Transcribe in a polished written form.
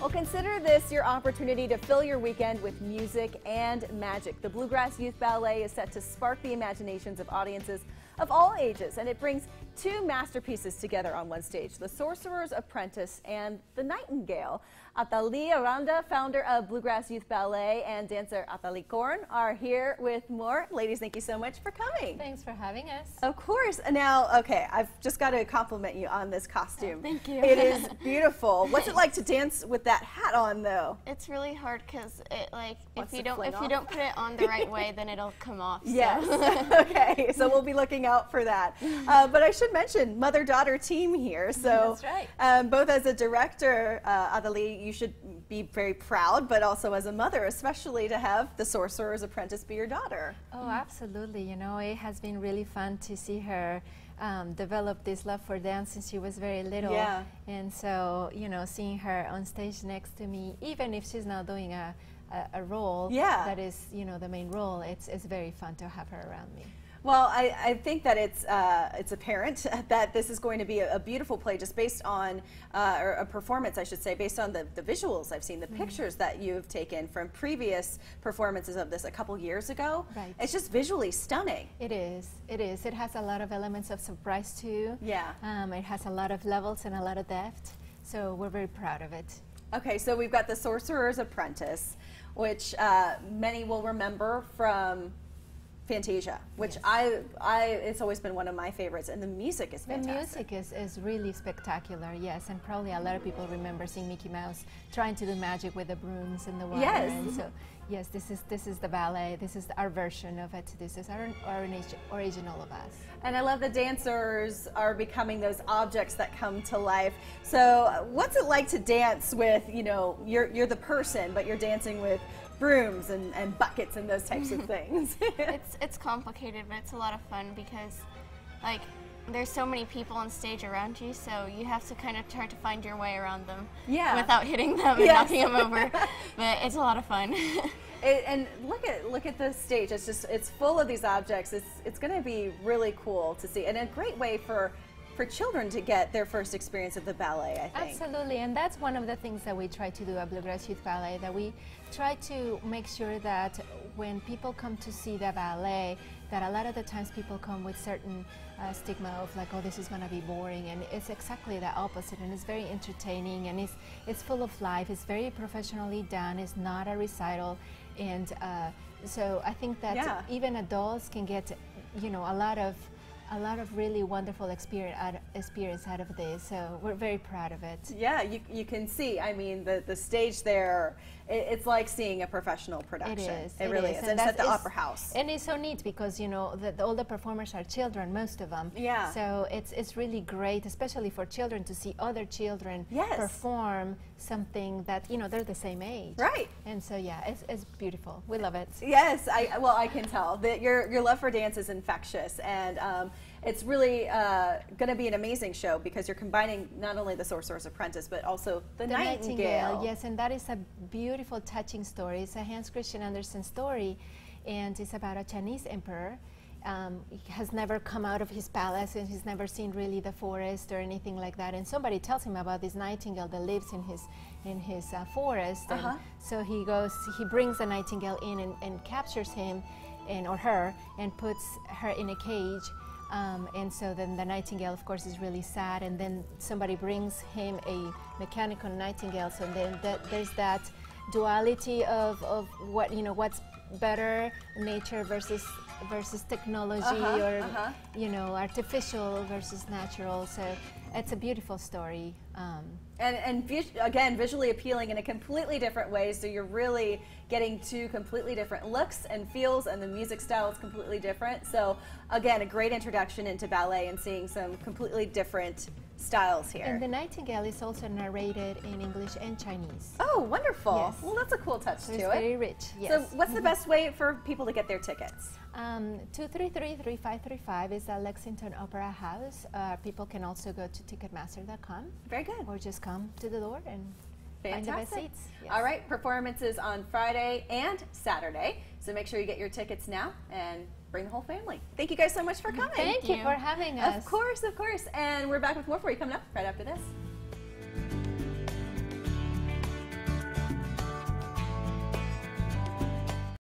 Well, consider this your opportunity to fill your weekend with music and magic. The Bluegrass Youth Ballet is set to spark the imaginations of audiences of all ages, and it brings two masterpieces together on one stage, The Sorcerer's Apprentice and The Nightingale. Atali Aranda, founder of Bluegrass Youth Ballet, and dancer Atali Korn are here with more. Ladies, thank you so much for coming. Thanks for having us. Of course. Now, okay, I've just got to compliment you on this costume. Oh, thank you. It is beautiful. What's it like to dance with that hat on, though? It's really hard because it if you to don't put it on the right way, then it'll come off. So. Yes. Okay. So we'll be looking out for that. But I should mention mother-daughter team here. So that's right. Both as a director, Adali, you should be very proud, but also as a mother, especially to have the Sorcerer's Apprentice be your daughter. Oh, absolutely. You know, it has been really fun to see her develop this love for dance since she was very little. Yeah. And so, you know, seeing her on stage next to me, even if she's not doing a role that is, you know, the main role, it's very fun to have her around me. Well, I think that it's apparent that this is going to be a beautiful play just based on, or a performance, I should say, based on the visuals I've seen, the pictures that you've taken from previous performances of this a couple years ago. Right. It's just visually stunning. It is. It is. It has a lot of elements of surprise too. Yeah. It has a lot of levels and a lot of depth. So we're very proud of it. Okay, so we've got The Sorcerer's Apprentice, which many will remember from Fantasia, which it's always been one of my favorites, and the music is fantastic. The music is really spectacular, yes, and probably a lot of people remember seeing Mickey Mouse trying to do magic with the brooms in the water. Yes. And so, yes, this is the ballet. This is our version of it. This is our original of us. And I love the dancers are becoming those objects that come to life. So, what's it like to dance with? You know, you're the person, but you're dancing with brooms and buckets and those types of things. It's complicated, but it's a lot of fun because, like, there's so many people on stage around you, so you have to kind of try to find your way around them without hitting them and knocking them over. But it's a lot of fun. And look at the stage. It's full of these objects. It's going to be really cool to see, and a great way for children to get their first experience of the ballet, I think. Absolutely, and that's one of the things that we try to do at Bluegrass Youth Ballet, that we try to make sure that when people come to see the ballet, that a lot of the times people come with certain stigma of like, oh, this is going to be boring, and it's exactly the opposite, and it's very entertaining, and it's full of life, it's very professionally done, it's not a recital, and so I think that even adults can get, you know, a lot of really wonderful experience out of this, so we're very proud of it. Yeah, you can see, I mean, the stage there, it's like seeing a professional production. It is. It really is. And it's at the Opera House. And it's so neat because, you know, all the performers are children, most of them. Yeah. So it's really great, especially for children, to see other children perform something that, you know, they're the same age. Right. And so, yeah, it's beautiful. We love it. Yes, well, I can tell that your love for dance is infectious, and it's really going to be an amazing show because you're combining not only The Sorcerer's Apprentice, but also the Nightingale. Yes, and that is a beautiful, touching story. It's a Hans Christian Andersen story, and it's about a Chinese emperor. He has never come out of his palace, and he's never seen really the forest or anything like that. And somebody tells him about this nightingale that lives in his forest. And so he brings the nightingale in and captures him or her and puts her in a cage. And so then the nightingale, of course, is really sad, and then somebody brings him a mechanical nightingale. So then there's that duality of what, you know, what's better, nature versus technology, or you know, artificial versus natural. So it's a beautiful story. And again, visually appealing in a completely different way, so you're really getting two completely different looks and feels, and the music style is completely different. So again, a great introduction into ballet and seeing some completely different styles here. And the Nightingale is also narrated in English and Chinese. Oh, wonderful. Yes. Well, that's a cool touch So to it's it. very rich, yes. So what's the best way for people to get their tickets? 233-3535 is the Lexington Opera House. People can also go to Ticketmaster.com. Very good. Or just come to the door and find the best seats. Yes. All right, performances on Friday and Saturday. So make sure you get your tickets now and bring the whole family. Thank you guys so much for coming. Thank you for having us. Of course, of course. And we're back with more for you coming up right after this.